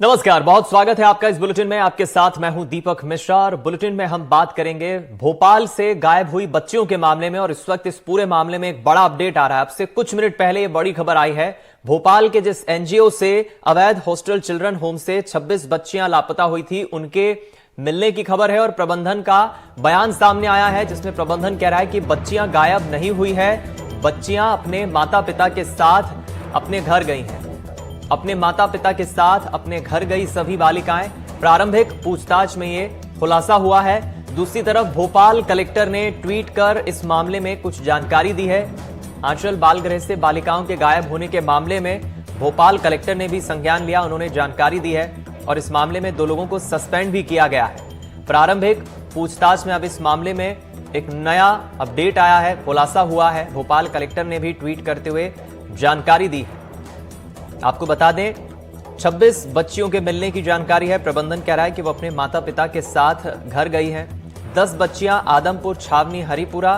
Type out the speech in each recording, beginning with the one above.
नमस्कार, बहुत स्वागत है आपका इस बुलेटिन में। आपके साथ मैं हूं दीपक मिश्रा और बुलेटिन में हम बात करेंगे भोपाल से गायब हुई बच्चियों के मामले में। और इस वक्त इस पूरे मामले में एक बड़ा अपडेट आ रहा है। अब से कुछ मिनट पहले ये बड़ी खबर आई है, भोपाल के जिस एनजीओ से अवैध हॉस्टल चिल्ड्रन होम से 26 बच्चियां लापता हुई थी, उनके मिलने की खबर है। और प्रबंधन का बयान सामने आया है, जिसमें प्रबंधन कह रहा है कि बच्चियां गायब नहीं हुई है, बच्चियां अपने माता पिता के साथ अपने घर गई हैं। अपने माता पिता के साथ अपने घर गई सभी बालिकाएं। प्रारंभिक पूछताछ में ये खुलासा हुआ है। दूसरी तरफ भोपाल कलेक्टर ने ट्वीट कर इस मामले में कुछ जानकारी दी है। आंचल बाल गृह से बालिकाओं के गायब होने के मामले में भोपाल कलेक्टर ने भी संज्ञान लिया, उन्होंने जानकारी दी है और इस मामले में 2 लोगों को सस्पेंड भी किया गया है। प्रारंभिक पूछताछ में अब इस मामले में एक नया अपडेट आया है, खुलासा हुआ है। भोपाल कलेक्टर ने भी ट्वीट करते हुए जानकारी दी है। आपको बता दें, 26 बच्चियों के मिलने की जानकारी है। प्रबंधन कह रहा है कि वो अपने माता पिता के साथ घर गई हैं। 10 बच्चियां आदमपुर छावनी हरिपुरा,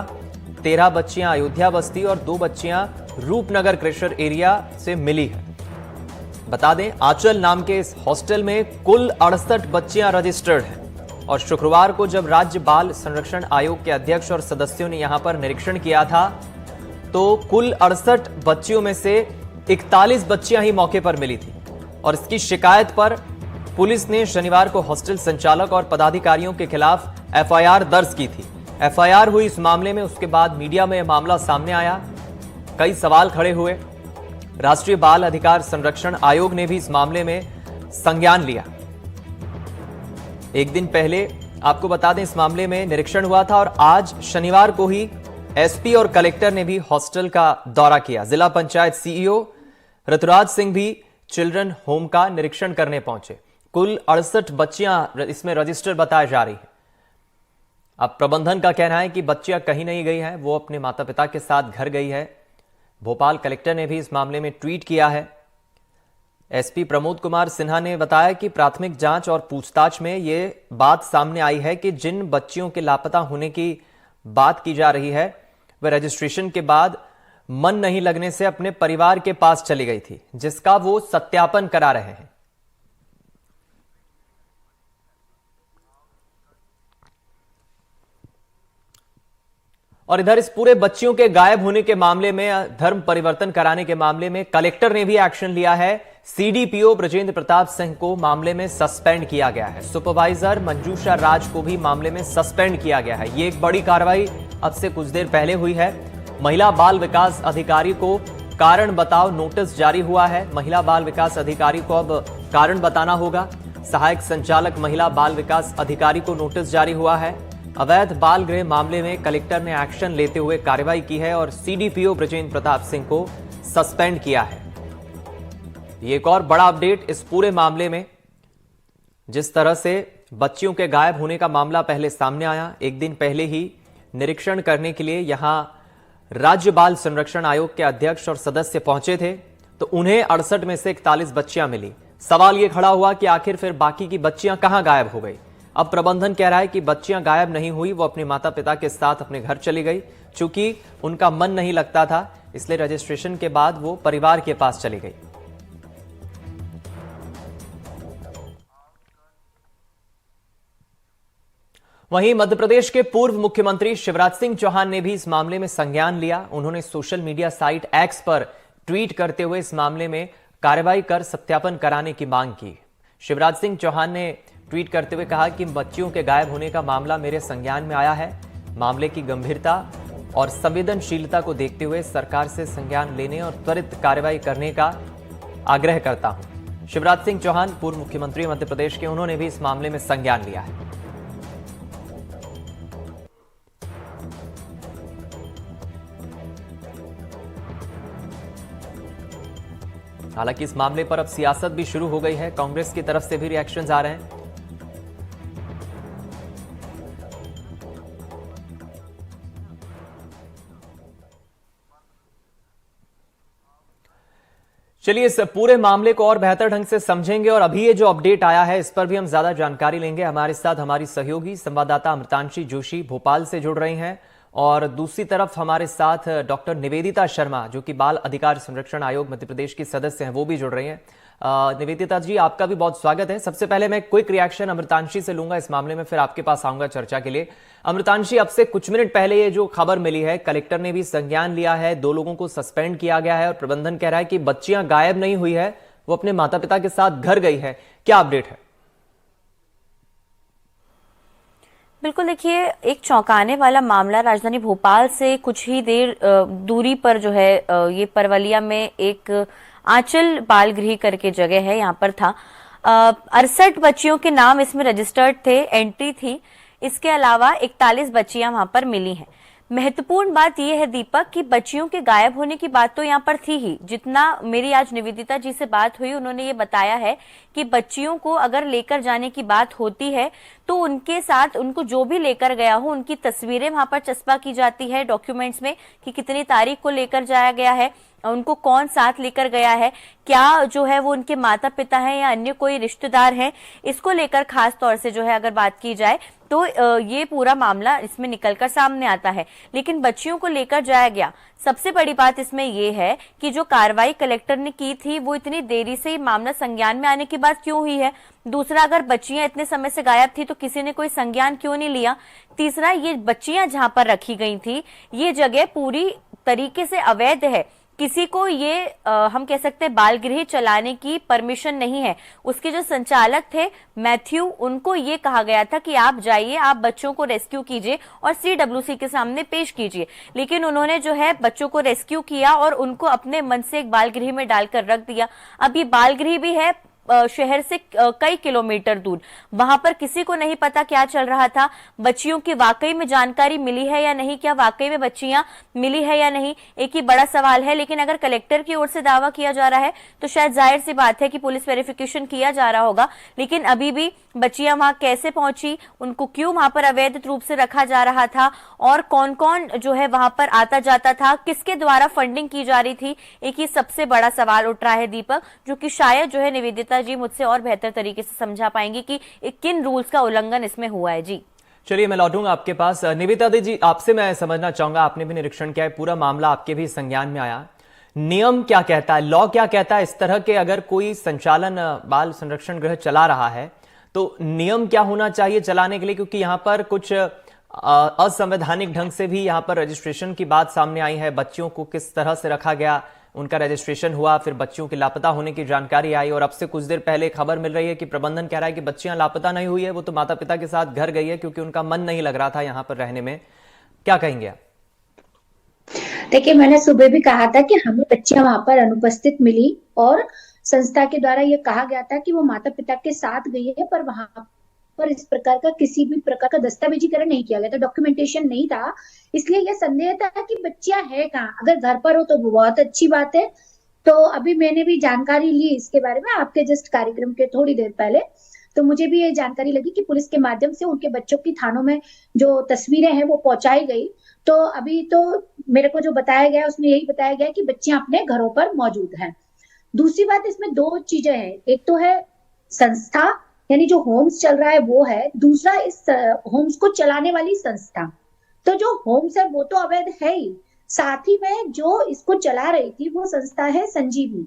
13 बच्चियां अयोध्या बस्ती और 2 बच्चियां रूपनगर क्रेशर एरिया से मिली है। बता दें, आंचल नाम के इस हॉस्टल में कुल 68 बच्चियां रजिस्टर्ड हैं। और शुक्रवार को जब राज्य बाल संरक्षण आयोग के अध्यक्ष और सदस्यों ने यहां पर निरीक्षण किया था, तो कुल 68 बच्चियों में से 41 बच्चियां ही मौके पर मिली थी। और इसकी शिकायत पर पुलिस ने शनिवार को हॉस्टल संचालक और पदाधिकारियों के खिलाफ एफआईआर दर्ज की थी। एफआईआर हुई इस मामले में, उसके बाद मीडिया में यह मामला सामने आया, कई सवाल खड़े हुए। राष्ट्रीय बाल अधिकार संरक्षण आयोग ने भी इस मामले में संज्ञान लिया। एक दिन पहले आपको बता दें, इस मामले में निरीक्षण हुआ था और आज शनिवार को ही एसपी और कलेक्टर ने भी हॉस्टल का दौरा किया। जिला पंचायत सीईओ ऋतुराज सिंह भी चिल्ड्रन होम का निरीक्षण करने पहुंचे। कुल 68 बच्चियां इसमें रजिस्टर बताई जा रही हैं। अब प्रबंधन का कहना है कि बच्चियां कहीं नहीं गई हैं, वो अपने माता पिता के साथ घर गई है। भोपाल कलेक्टर ने भी इस मामले में ट्वीट किया है। एसपी प्रमोद कुमार सिन्हा ने बताया कि प्राथमिक जांच और पूछताछ में यह बात सामने आई है कि जिन बच्चियों के लापता होने की बात की जा रही है, वह रजिस्ट्रेशन के बाद मन नहीं लगने से अपने परिवार के पास चली गई थी, जिसका वो सत्यापन करा रहे हैं। और इधर इस पूरे बच्चियों के गायब होने के मामले में, धर्म परिवर्तन कराने के मामले में कलेक्टर ने भी एक्शन लिया है। सीडीपीओ ब्रजेंद्र प्रताप सिंह को मामले में सस्पेंड किया गया है। सुपरवाइजर मंजूषा राज को भी मामले में सस्पेंड किया गया है। यह एक बड़ी कार्रवाई अब से कुछ देर पहले हुई है। महिला बाल विकास अधिकारी को कारण बताओ नोटिस जारी हुआ है। महिला बाल विकास अधिकारी को अब कारण बताना होगा। सहायक संचालक महिला बाल विकास अधिकारी को नोटिस जारी हुआ है। अवैध बाल गृह मामले में कलेक्टर ने एक्शन लेते हुए कार्रवाई की है और सीडीपीओ ब्रजेंद्र प्रताप सिंह को सस्पेंड किया है। ये एक और बड़ा अपडेट इस पूरे मामले में। जिस तरह से बच्चियों के गायब होने का मामला पहले सामने आया, एक दिन पहले ही निरीक्षण करने के लिए यहां राज्य बाल संरक्षण आयोग के अध्यक्ष और सदस्य पहुंचे थे, तो उन्हें 68 में से 41 बच्चियां मिली। सवाल यह खड़ा हुआ कि आखिर फिर बाकी की बच्चियां कहां गायब हो गई। अब प्रबंधन कह रहा है कि बच्चियां गायब नहीं हुई, वो अपने माता पिता के साथ अपने घर चली गई। चूंकि उनका मन नहीं लगता था, इसलिए रजिस्ट्रेशन के बाद वो परिवार के पास चली गई। वहीं मध्य प्रदेश के पूर्व मुख्यमंत्री शिवराज सिंह चौहान ने भी इस मामले में संज्ञान लिया। उन्होंने सोशल मीडिया साइट एक्स पर ट्वीट करते हुए इस मामले में कार्रवाई कर सत्यापन कराने की मांग की। शिवराज सिंह चौहान ने ट्वीट करते हुए कहा कि बच्चियों के गायब होने का मामला मेरे संज्ञान में आया है। मामले की गंभीरता और संवेदनशीलता को देखते हुए सरकार से संज्ञान लेने और त्वरित कार्रवाई करने का आग्रह करता हूं। शिवराज सिंह चौहान पूर्व मुख्यमंत्री मध्य प्रदेश के, उन्होंने भी इस मामले में संज्ञान लिया है। हालांकि इस मामले पर अब सियासत भी शुरू हो गई है। कांग्रेस की तरफ से भी रिएक्शंस आ रहे हैं। चलिए इस पूरे मामले को और बेहतर ढंग से समझेंगे और अभी ये जो अपडेट आया है इस पर भी हम ज्यादा जानकारी लेंगे। हमारे साथ हमारी सहयोगी संवाददाता अमृतांशी जोशी भोपाल से जुड़ रही हैं और दूसरी तरफ हमारे साथ डॉक्टर निवेदिता शर्मा जो कि बाल अधिकार संरक्षण आयोग मध्य प्रदेश की सदस्य हैं, वो भी जुड़ रही हैं। निवेदिता जी, आपका भी बहुत स्वागत है। सबसे पहले मैं क्विक रिएक्शन अमृतांशी से लूंगा इस मामले में, फिर आपके पास आऊंगा चर्चा के लिए। अमृतांशी, अब से कुछ मिनट पहले ये जो खबर मिली है, कलेक्टर ने भी संज्ञान लिया है, 2 लोगों को सस्पेंड किया गया है और प्रबंधन कह रहा है कि बच्चियां गायब नहीं हुई है, वो अपने माता पिता के साथ घर गई है। क्या अपडेट है? बिल्कुल, देखिए, एक चौंकाने वाला मामला राजधानी भोपाल से कुछ ही देर दूरी पर जो है ये परवलिया में एक आंचल बाल गृह करके जगह है, यहाँ पर था। 68 बच्चियों के नाम इसमें रजिस्टर्ड थे, एंट्री थी। इसके अलावा 41 बच्चियां वहां पर मिली हैं। महत्वपूर्ण बात यह है दीपक कि बच्चियों के गायब होने की बात तो यहाँ पर थी ही। जितना मेरी आज निवेदिता जी से बात हुई, उन्होंने ये बताया है कि बच्चियों को अगर लेकर जाने की बात होती है तो उनके साथ उनको जो भी लेकर गया हो उनकी तस्वीरें वहां पर चस्पा की जाती है डॉक्यूमेंट्स में कि कितनी तारीख को लेकर जाया गया है, उनको कौन साथ लेकर गया है, क्या जो है वो उनके माता पिता हैं या अन्य कोई रिश्तेदार हैं। इसको लेकर खास तौर से जो है अगर बात की जाए तो ये पूरा मामला इसमें निकलकर सामने आता है। लेकिन बच्चियों को लेकर जाया गया, सबसे बड़ी बात इसमें यह है कि जो कार्रवाई कलेक्टर ने की थी वो इतनी देरी से मामला संज्ञान में आने की बात क्यों हुई है। दूसरा, अगर बच्चियां इतने समय से गायब थी तो किसी ने कोई संज्ञान क्यों नहीं लिया। तीसरा, ये बच्चियां जहां पर रखी गई थी ये जगह पूरी तरीके से अवैध है। किसी को ये हम कह सकते हैं बाल गृह चलाने की परमिशन नहीं है। उसके जो संचालक थे मैथ्यू, उनको ये कहा गया था कि आप जाइए, आप बच्चों को रेस्क्यू कीजिए और सीडब्ल्यूसी के सामने पेश कीजिए। लेकिन उन्होंने जो है बच्चों को रेस्क्यू किया और उनको अपने मन से एक बाल गृह में डालकर रख दिया। अब ये बाल गृह भी है शहर से कई किलोमीटर दूर, वहां पर किसी को नहीं पता क्या चल रहा था। बच्चियों की वाकई में जानकारी मिली है या नहीं, क्या वाकई में बच्चियां मिली है या नहीं, एक ही बड़ा सवाल है। लेकिन अगर कलेक्टर की ओर से दावा किया जा रहा है तो शायद जाहिर सी बात है कि पुलिस वेरिफिकेशन किया जा रहा होगा। लेकिन अभी भी बच्चियां वहां कैसे पहुंची, उनको क्यों वहां पर अवैध रूप से रखा जा रहा था और कौन कौन जो है वहां पर आता जाता था, किसके द्वारा फंडिंग की जा रही थी, एक ही सबसे बड़ा सवाल उठ रहा है दीपक, जो कि शायद जो है निवेदिता जी मुझसे और बेहतर तरीके से समझा पाएंगे कि किन रूल्स का उल्लंघन इसमें हुआ है। जी चलिए, मैं लौटूंगा आपके पास। निवेदिता जी, आपसे मैं समझना चाहूंगा, आपने भी निरीक्षण किया है, पूरा मामला आपके भी संज्ञान में आया, नियम क्या कहता है, लॉ क्या कहता है इस तरह के अगर कोई संचालन बाल संरक्षण गृह चला रहा है तो नियम क्या होना चाहिए चलाने के लिए? क्योंकि यहां पर कुछ असंवैधानिक ढंग से भी यहां पर रजिस्ट्रेशन की बात सामने आई है। बच्चियों को किस तरह से रखा गया, उनका रजिस्ट्रेशन हुआ, फिर बच्चियों के लापता होने की जानकारी आई और अब से कुछ देर पहले खबर मिल रही है कि प्रबंधन कह रहा है कि बच्चियां लापता नहीं हुई है, वो तो माता पिता के साथ घर गई है क्योंकि उनका मन नहीं लग रहा था यहां पर रहने में। क्या कहेंगे आप? देखिए, मैंने सुबह भी कहा था कि हमें बच्चियां वहां पर अनुपस्थित मिली और संस्था के द्वारा ये कहा गया था कि वो माता पिता के साथ गई है, पर वहां पर इस प्रकार का किसी भी प्रकार का दस्तावेजीकरण नहीं किया गया था, डॉक्यूमेंटेशन नहीं था। इसलिए यह संदेह था कि बच्चियां है कहाँ। अगर घर पर हो तो बहुत अच्छी बात है। तो अभी मैंने भी जानकारी ली इसके बारे में आपके जस्ट कार्यक्रम के थोड़ी देर पहले, तो मुझे भी ये जानकारी लगी कि पुलिस के माध्यम से उनके बच्चों की थानों में जो तस्वीरें हैं वो पहुंचाई गई। तो अभी तो मेरे को जो बताया गया उसमें यही बताया गया कि बच्चियां अपने घरों पर मौजूद हैं। दूसरी बात, इसमें 2 चीजें हैं, एक तो है संस्था यानी जो होम्स चल रहा है वो है, दूसरा इस होम्स को चलाने वाली संस्था। तो जो होम्स है वो तो अवैध है ही, साथ ही में जो इसको चला रही थी वो संस्था है संजीवनी।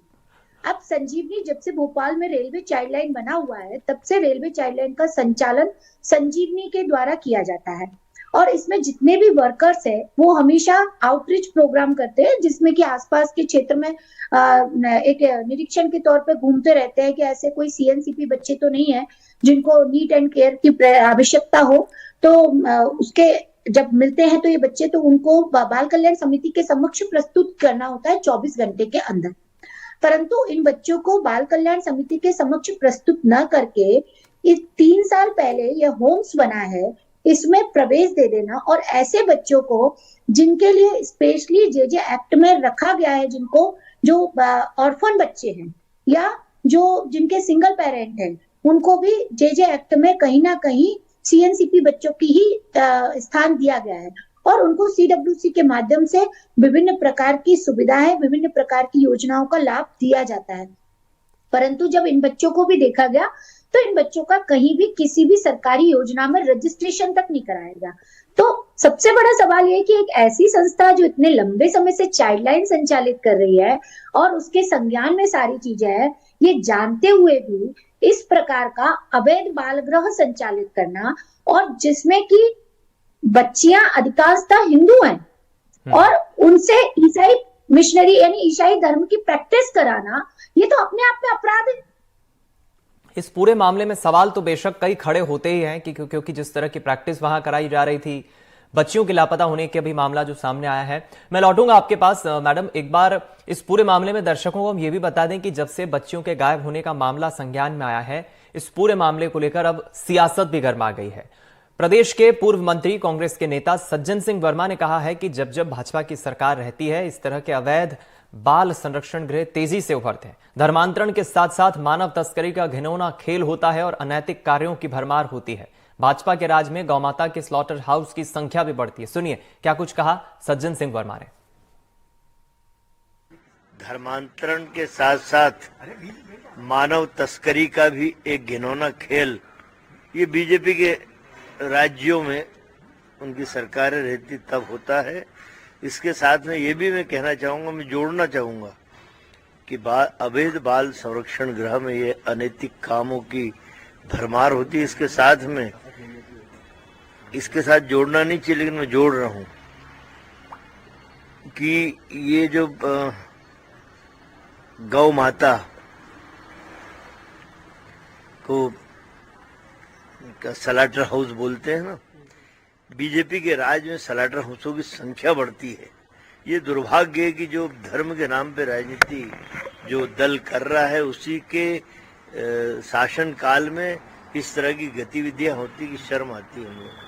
अब संजीवनी, जब से भोपाल में रेलवे चाइल्ड लाइन बना हुआ है तब से रेलवे चाइल्ड लाइन का संचालन संजीवनी के द्वारा किया जाता है और इसमें जितने भी वर्कर्स है वो हमेशा आउटरीच प्रोग्राम करते हैं, जिसमें कि आसपास के क्षेत्र में एक निरीक्षण के तौर पे घूमते रहते हैं कि ऐसे कोई सीएनसीपी बच्चे तो नहीं है जिनको नीट एंड केयर की आवश्यकता हो। तो उसके जब मिलते हैं तो ये बच्चे, तो उनको बाल कल्याण समिति के समक्ष प्रस्तुत करना होता है 24 घंटे के अंदर। परंतु इन बच्चों को बाल कल्याण समिति के समक्ष प्रस्तुत न करके इस 3 साल पहले यह होम्स बना है, इसमें प्रवेश दे देना और ऐसे बच्चों को जिनके लिए स्पेशली जेजे एक्ट में रखा गया है, जिनको जो ऑर्फन बच्चे हैं या जो जिनके सिंगल पेरेंट हैं, उनको भी जेजे एक्ट में कहीं ना कहीं सीएनसीपी बच्चों की ही स्थान दिया गया है और उनको सीडब्ल्यूसी के माध्यम से विभिन्न प्रकार की सुविधाएं, विभिन्न प्रकार की योजनाओं का लाभ दिया जाता है। परंतु जब इन बच्चों को भी देखा गया तो इन बच्चों का कहीं भी किसी भी सरकारी योजना में रजिस्ट्रेशन तक नहीं कराया गया। तो सबसे बड़ा सवाल ये कि एक ऐसी संस्था जो इतने लंबे समय से चाइल्ड लाइन संचालित कर रही है और उसके संज्ञान में सारी चीजें हैं, ये जानते हुए भी इस प्रकार का अवैध बाल गृह संचालित करना, और जिसमें कि बच्चियां अधिकांशतः हिंदू हैं और उनसे ईसाई मिशनरी यानी ईसाई धर्म की प्रैक्टिस कराना, ये तो अपने आप में अपराध है। इस पूरे मामले में सवाल तो बेशक कई खड़े होते ही हैं कि क्योंकि जिस तरह की प्रैक्टिस वहां कराई जा रही थी, बच्चियों के लापता होने के भी मामला जो सामने आया है। मैं लौटूंगा आपके पास मैडम, एक बार इस पूरे मामले में दर्शकों को हम ये भी बता दें कि जब से बच्चियों के गायब होने का मामला संज्ञान में आया है, इस पूरे मामले को लेकर अब सियासत भी गर्मा गई है। प्रदेश के पूर्व मंत्री कांग्रेस के नेता सज्जन सिंह वर्मा ने कहा है कि जब जब भाजपा की सरकार रहती है, इस तरह के अवैध बाल संरक्षण गृह तेजी से उभरते हैं। धर्मांतरण के साथ साथ मानव तस्करी का घिनौना खेल होता है और अनैतिक कार्यों की भरमार होती है। भाजपा के राज में गौमाता के स्लॉटर हाउस की संख्या भी बढ़ती है। सुनिए क्या कुछ कहा सज्जन सिंह वर्मा ने। धर्मांतरण के साथ साथ मानव तस्करी का भी एक घिनौना खेल, ये बीजेपी के राज्यों में उनकी सरकारें रहती तब होता है। इसके साथ में ये भी मैं कहना चाहूंगा, मैं जोड़ना चाहूंगा कि अवैध बाल संरक्षण गृह में ये अनैतिक कामों की भरमार होती है। इसके साथ जोड़ना नहीं चाहिए, लेकिन मैं जोड़ रहा हूं कि ये जो गौ माता को स्लॉटर हाउस बोलते हैं ना, बीजेपी के राज में स्लॉटर हाउसों की संख्या बढ़ती है। ये दुर्भाग्य है कि जो धर्म के नाम पे राजनीति जो दल कर रहा है, उसी के शासन काल में इस तरह की गतिविधियां होती कि शर्म आती है हमें।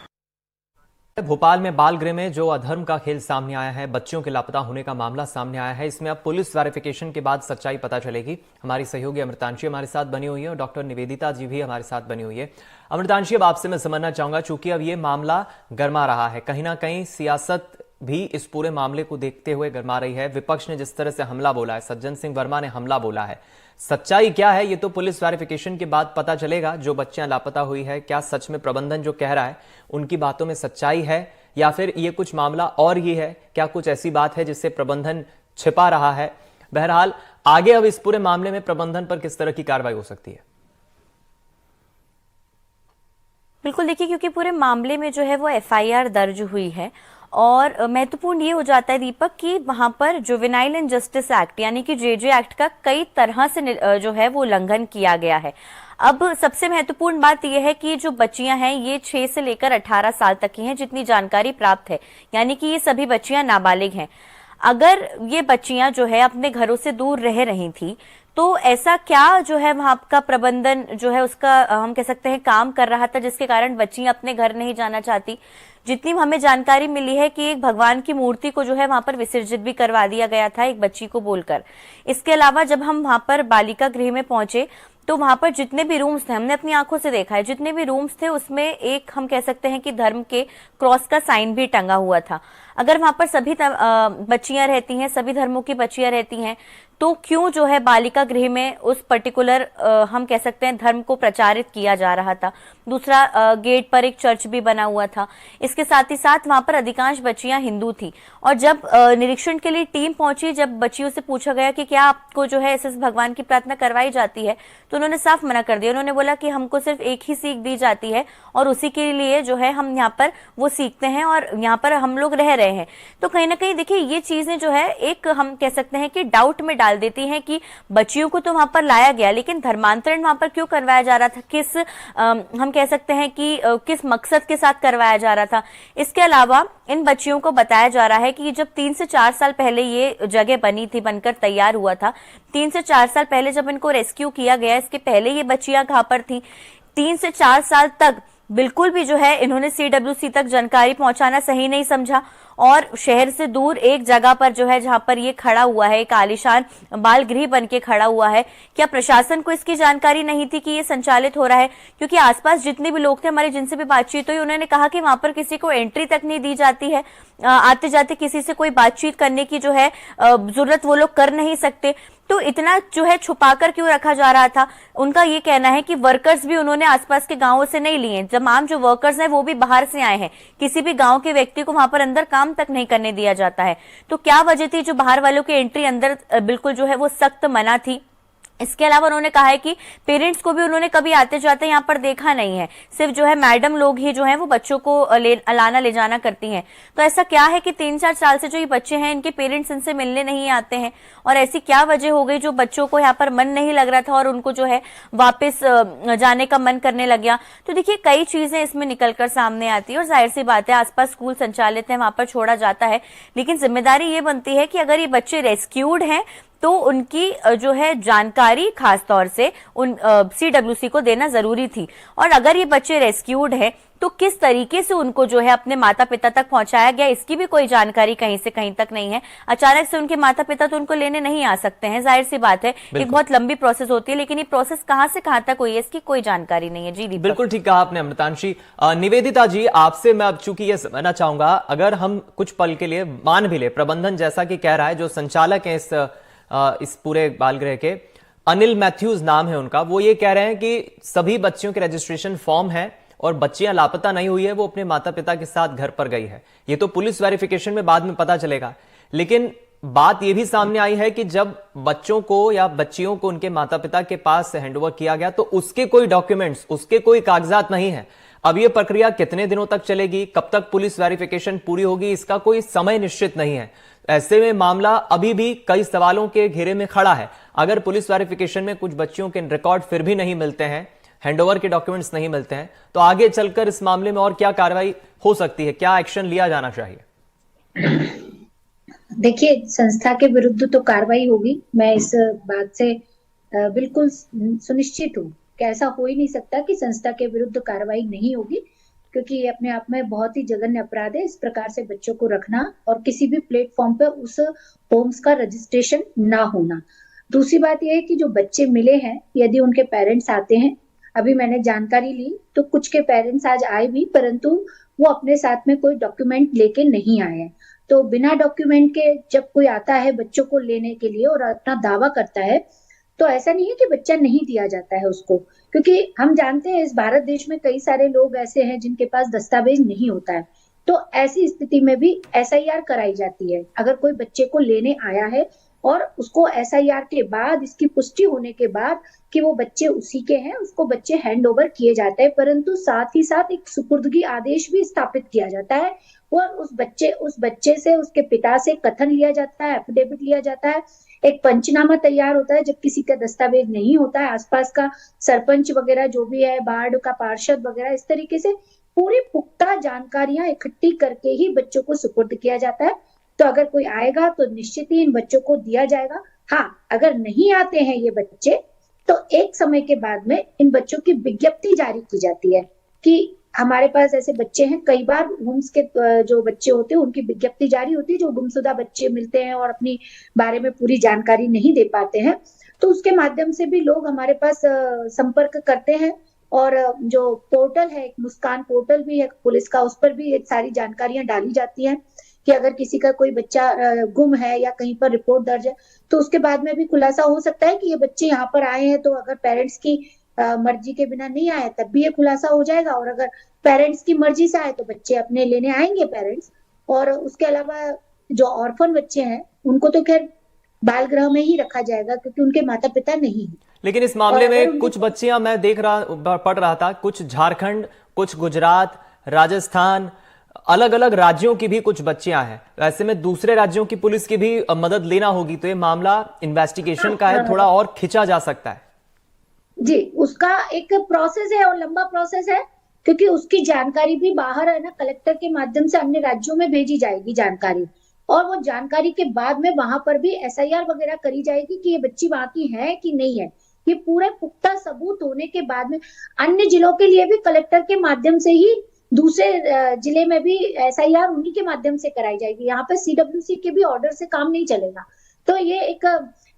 भोपाल में बाल गृह में जो अधर्म का खेल सामने आया है, बच्चियों के लापता होने का मामला सामने आया है, इसमें अब पुलिस वेरिफिकेशन के बाद सच्चाई पता चलेगी। हमारी सहयोगी अमृतांशी हमारे साथ बनी हुई है और डॉक्टर निवेदिता जी भी हमारे साथ बनी हुई है। अमृतांशी, अब आपसे मैं समझना चाहूंगा, चूंकि अब ये मामला गरमा रहा है, कहीं ना कहीं सियासत भी इस पूरे मामले को देखते हुए गरमा रही है। विपक्ष ने जिस तरह से हमला बोला है, सज्जन सिंह वर्मा ने हमला बोला है, सच्चाई क्या है ये तो पुलिस वेरिफिकेशन के बाद पता चलेगा। जो बच्चियां लापता हुई है, क्या सच में प्रबंधन जो कह रहा है उनकी बातों में सच्चाई है, या फिर ये कुछ मामला और ही है, क्या कुछ ऐसी बात है जिससे प्रबंधन छिपा रहा है। बहरहाल आगे अब इस पूरे मामले में प्रबंधन पर किस तरह की कार्रवाई हो सकती है? बिल्कुल, देखिए, क्योंकि पूरे मामले में जो है वो एफआईआर दर्ज हुई है और महत्वपूर्ण ये हो जाता है दीपक कि वहां पर जुवेनाइल एंड जस्टिस एक्ट यानी कि जेजे एक्ट का कई तरह से जो है वो उल्लंघन किया गया है। अब सबसे महत्वपूर्ण बात यह है कि जो बच्चियां हैं ये 6 से लेकर 18 साल तक की हैं, जितनी जानकारी प्राप्त है, यानी कि ये सभी बच्चियां नाबालिग हैं। अगर ये बच्चियां जो है अपने घरों से दूर रह रही थी, तो ऐसा क्या जो है वहां का प्रबंधन जो है उसका हम कह सकते हैं काम कर रहा था, जिसके कारण बच्चियां अपने घर नहीं जाना चाहती। जितनी हमें जानकारी मिली है कि एक भगवान की मूर्ति को जो है वहां पर विसर्जित भी करवा दिया गया था एक बच्ची को बोलकर। इसके अलावा जब हम वहां पर बालिका गृह में पहुंचे तो वहां पर जितने भी रूम्स थे, हमने अपनी आंखों से देखा है, जितने भी रूम्स थे उसमें एक हम कह सकते हैं कि धर्म के क्रॉस का साइन भी टंगा हुआ था। अगर वहां पर सभी बच्चियां रहती हैं, सभी धर्मों की बच्चियां रहती हैं, तो क्यों जो है बालिका गृह में उस पर्टिकुलर हम कह सकते हैं धर्म को प्रचारित किया जा रहा था। दूसरा, गेट पर एक चर्च भी बना हुआ था। इसके साथ ही साथ वहां पर अधिकांश बच्चियां हिंदू थी और जब निरीक्षण के लिए टीम पहुंची, जब बच्चियों से पूछा गया कि क्या आपको जो है ऐसे भगवान की प्रार्थना करवाई जाती है, तो उन्होंने साफ मना कर दिया। उन्होंने बोला कि हमको सिर्फ एक ही सीख दी जाती है और उसी के लिए जो है हम यहाँ पर वो सीखते हैं और यहाँ पर हम लोग रह रहे हैं। तो कहीं ना कहीं देखिए ये चीजें जो है एक हम कह सकते हैं कि डाउट में डाल देती हैं कि बच्चियों को तो वहां पर लाया गया, लेकिन धर्मांतरण वहां पर क्यों करवाया जा रहा था, किस हम कह सकते हैं कि किस मकसद के साथ करवाया जा रहा था। इसके अलावा इन बच्चियों को बताया जा रहा है कि जब 3 से 4 साल पहले ये जगह बनी थी, बनकर तैयार हुआ था, 3 से 4 साल पहले जब इनको रेस्क्यू किया गया, इसके पहले ये बच्चियां कहां पर थी, 3 से 4 साल तक बिल्कुल भी जो है इन्होंने सीडब्ल्यूसी तक जानकारी पहुंचाना सही नहीं समझा और शहर से दूर एक जगह पर जो है जहां पर ये खड़ा हुआ है, एक आलीशान बाल गृह बन के खड़ा हुआ है, क्या प्रशासन को इसकी जानकारी नहीं थी कि ये संचालित हो रहा है? क्योंकि आसपास जितने भी लोग थे हमारे, जिनसे भी बातचीत हुई, उन्होंने कहा कि वहां पर किसी को एंट्री तक नहीं दी जाती है, आते जाते किसी से कोई बातचीत करने की जो है जरूरत वो लोग कर नहीं सकते। तो इतना जो है छुपाकर क्यों रखा जा रहा था? उनका ये कहना है कि वर्कर्स भी उन्होंने आसपास के गांवों से नहीं लिए, तमाम जो वर्कर्स हैं वो भी बाहर से आए हैं, किसी भी गांव के व्यक्ति को वहां पर अंदर काम तक नहीं करने दिया जाता है। तो क्या वजह थी जो बाहर वालों की एंट्री अंदर बिल्कुल जो है वो सख्त मना थी? इसके अलावा उन्होंने कहा है कि पेरेंट्स को भी उन्होंने कभी आते जाते यहाँ पर देखा नहीं है, सिर्फ जो है मैडम लोग ही जो है वो बच्चों को लाना ले जाना करती हैं। तो ऐसा क्या है कि 3-4 साल से जो ये बच्चे हैं इनके पेरेंट्स इनसे मिलने नहीं आते हैं, और ऐसी क्या वजह हो गई जो बच्चों को यहाँ पर मन नहीं लग रहा था और उनको जो है वापस जाने का मन करने लग गया। तो देखिए कई चीजें इसमें निकलकर सामने आती है, और जाहिर सी बात है आसपास स्कूल संचालित है, वहां पर छोड़ा जाता है, लेकिन जिम्मेदारी ये बनती है कि अगर ये बच्चे रेस्क्यूड हैं तो उनकी जो है जानकारी खास तौर से उन CWC को देना जरूरी थी। और अगर ये बच्चे रेस्क्यूड हैं तो किस तरीके से उनको जो है अपने माता पिता तक पहुंचाया गया, इसकी भी कोई जानकारी कहीं से कहीं तक नहीं है। अचानक से उनके माता पिता तो उनको लेने नहीं आ सकते हैं, जाहिर सी बात है एक बहुत लंबी प्रोसेस होती है, लेकिन ये प्रोसेस कहां से कहां तक हुई है इसकी कोई जानकारी नहीं है। जी दीपक। बिल्कुल ठीक कहा आपने अमृतांशी। निवेदिता जी, आपसे मैं अब चूंकि ये समझना चाहूंगा, अगर हम कुछ पल के लिए मान भी ले, प्रबंधन जैसा कि कह रहा है, जो संचालक है इस पूरे बालगृह के, अनिल मैथ्यूज नाम है उनका, वो ये कह रहे हैं कि सभी बच्चियों के रजिस्ट्रेशन फॉर्म है और बच्चियां लापता नहीं हुई है, वो अपने माता पिता के साथ घर पर गई है। ये तो पुलिस वेरिफिकेशन में बाद में पता चलेगा, लेकिन बात यह भी सामने आई है कि जब बच्चों को या बच्चियों को उनके माता पिता के पास हैंडओवर किया गया तो उसके कोई डॉक्यूमेंट्स, उसके कोई कागजात नहीं है। अब यह प्रक्रिया कितने दिनों तक चलेगी, कब तक पुलिस वेरिफिकेशन पूरी होगी, इसका कोई समय निश्चित नहीं है। ऐसे में मामला अभी भी कई सवालों के घेरे में खड़ा है। अगर पुलिस वेरिफिकेशन में कुछ बच्चियों के रिकॉर्ड फिर भी नहीं मिलते हैं, हैंडओवर के डॉक्यूमेंट्स नहीं मिलते हैं, तो आगे चलकर इस मामले में और क्या कार्रवाई हो सकती है, क्या एक्शन लिया जाना चाहिए? देखिए, संस्था के विरुद्ध तो कार्रवाई होगी, मैं इस बात से बिल्कुल सुनिश्चित हूँ कि ऐसा हो ही नहीं सकता कि संस्था के विरुद्ध कार्रवाई नहीं होगी, क्योंकि ये अपने आप में बहुत ही जघन्य अपराध है इस प्रकार से बच्चों को रखना और किसी भी प्लेटफॉर्म पे उस होम्स का रजिस्ट्रेशन ना होना। दूसरी बात यह है कि जो बच्चे मिले हैं, यदि उनके पेरेंट्स आते हैं, अभी मैंने जानकारी ली तो कुछ के पेरेंट्स आज आए भी, परंतु वो अपने साथ में कोई डॉक्यूमेंट लेके नहीं आए हैं। तो बिना डॉक्यूमेंट के जब कोई आता है बच्चों को लेने के लिए और अपना दावा करता है, तो ऐसा नहीं है कि बच्चा नहीं दिया जाता है उसको, क्योंकि हम जानते हैं इस भारत देश में कई सारे लोग ऐसे हैं जिनके पास दस्तावेज नहीं होता है। तो ऐसी स्थिति में भी SIR कराई जाती है। अगर कोई बच्चे को लेने आया है और उसको SIR के बाद, इसकी पुष्टि होने के बाद कि वो बच्चे उसी के हैं, उसको बच्चे हैंड ओवर किए जाते हैं, परंतु साथ ही साथ एक सुपुर्दगी आदेश भी स्थापित किया जाता है और उस बच्चे से, उसके पिता से कथन लिया जाता है, एफिडेविट लिया जाता है, एक पंचनामा तैयार होता है। जब किसी का दस्तावेज नहीं होता है, आसपास का सरपंच वगैरह जो भी है, वार्ड का पार्षद वगैरह, इस तरीके से पूरी पुख्ता जानकारियां इकट्ठी करके ही बच्चों को सुपुर्द किया जाता है। तो अगर कोई आएगा तो निश्चित ही इन बच्चों को दिया जाएगा। हाँ, अगर नहीं आते हैं ये बच्चे तो एक समय के बाद में इन बच्चों की विज्ञप्ति जारी की जाती है कि हमारे पास ऐसे बच्चे हैं। कई बार होम्स के जो बच्चे होते हैं उनकी विज्ञप्ति जारी होती है, जो गुमशुदा बच्चे मिलते हैं और अपनी बारे में पूरी जानकारी नहीं दे पाते हैं, तो उसके माध्यम से भी लोग हमारे पास संपर्क करते हैं। और जो पोर्टल है, एक मुस्कान पोर्टल भी है पुलिस का, उस पर भी सारी जानकारियां डाली जाती हैं कि अगर किसी का कोई बच्चा गुम है या कहीं पर रिपोर्ट दर्ज है तो उसके बाद में भी खुलासा हो सकता है कि ये बच्चे यहाँ पर आए हैं। तो अगर पेरेंट्स की मर्जी के बिना नहीं आए तब भी ये खुलासा हो जाएगा, और अगर पेरेंट्स की मर्जी से आए तो बच्चे अपने लेने आएंगे पेरेंट्स। और उसके अलावा जो ऑर्फन बच्चे हैं उनको तो खैर बाल गृह में ही रखा जाएगा क्योंकि उनके माता पिता नहीं है। लेकिन इस मामले में कुछ बच्चियां मैं पढ़ रहा था, कुछ झारखंड, कुछ गुजरात, राजस्थान, अलग अलग राज्यों की भी कुछ बच्चियां हैं। ऐसे में दूसरे राज्यों की पुलिस की भी मदद लेना होगी, तो ये मामला इन्वेस्टिगेशन का है, थोड़ा और खिंचा जा सकता है। जी, उसका एक प्रोसेस है और लंबा प्रोसेस है, क्योंकि उसकी जानकारी भी बाहर है ना, कलेक्टर के माध्यम से अन्य राज्यों में भेजी जाएगी जानकारी, और वो जानकारी के बाद में वहां पर भी SIR वगैरह करी जाएगी कि ये बच्ची वहां की है कि नहीं है। ये पूरे पुख्ता सबूत होने के बाद में अन्य जिलों के लिए भी कलेक्टर के माध्यम से ही, दूसरे जिले में भी SIR उन्हीं के माध्यम से कराई जाएगी। यहाँ पे CWC के भी ऑर्डर से काम नहीं चलेगा। तो ये एक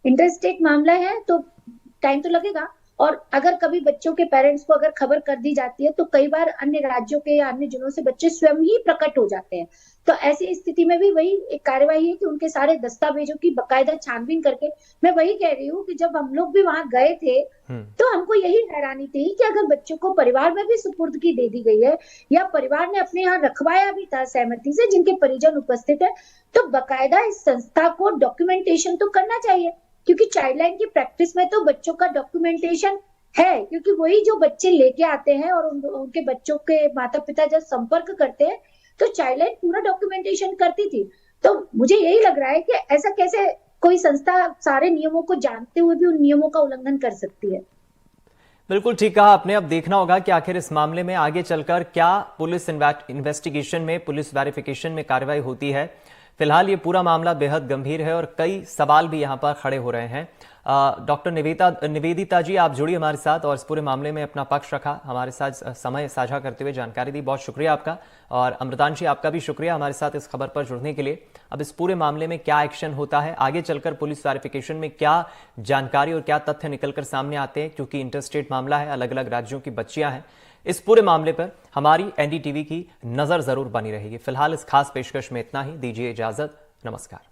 इंटरस्टेट मामला है, तो टाइम तो लगेगा। और अगर कभी बच्चों के पेरेंट्स को अगर खबर कर दी जाती है तो कई बार अन्य राज्यों के या अन्य जिलों से बच्चे स्वयं ही प्रकट हो जाते हैं। तो ऐसी स्थिति में भी वही एक कार्यवाही है कि उनके सारे दस्तावेजों की बकायदा छानबीन करके, मैं वही कह रही हूँ कि जब हम लोग भी वहां गए थे तो हमको यही हैरानी थी कि अगर बच्चों को परिवार में भी सुपुर्दगी दे दी गई है या परिवार ने अपने यहाँ रखवाया भी था सहमति से, जिनके परिजन उपस्थित है, तो बकायदा इस संस्था को डॉक्यूमेंटेशन तो करना चाहिए क्योंकि चाइल्ड लाइन की प्रैक्टिस में तो बच्चों का डॉक्यूमेंटेशन है, क्योंकि वही जो बच्चे लेके आते हैं और उनके बच्चों के माता पिता जब संपर्क करते हैं तो चाइल्ड लाइन पूरा डॉक्यूमेंटेशन करती थी। तो मुझे यही लग रहा है कि ऐसा कैसे कोई संस्था सारे नियमों को जानते हुए भी उन नियमों का उल्लंघन कर सकती है। बिल्कुल ठीक कहा आपने। अब देखना होगा कि आखिर इस मामले में आगे चलकर क्या पुलिस इन्वेस्टिगेशन में, पुलिस वेरिफिकेशन में कार्रवाई होती है। फिलहाल ये पूरा मामला बेहद गंभीर है और कई सवाल भी यहां पर खड़े हो रहे हैं। डॉक्टर निवेदिता जी, आप जुड़ी हमारे साथ और इस पूरे मामले में अपना पक्ष रखा, हमारे साथ समय साझा करते हुए जानकारी दी, बहुत शुक्रिया आपका। और अमृतांशी, आपका भी शुक्रिया हमारे साथ इस खबर पर जुड़ने के लिए। अब इस पूरे मामले में क्या एक्शन होता है, आगे चलकर पुलिस वेरिफिकेशन में क्या जानकारी और क्या तथ्य निकलकर सामने आते हैं, क्योंकि इंटरस्टेट मामला है, अलग अलग राज्यों की बच्चियां हैं, इस पूरे मामले पर हमारी एनडीटीवी की नजर जरूर बनी रहेगी। फिलहाल इस खास पेशकश में इतना ही, दीजिए इजाजत, नमस्कार।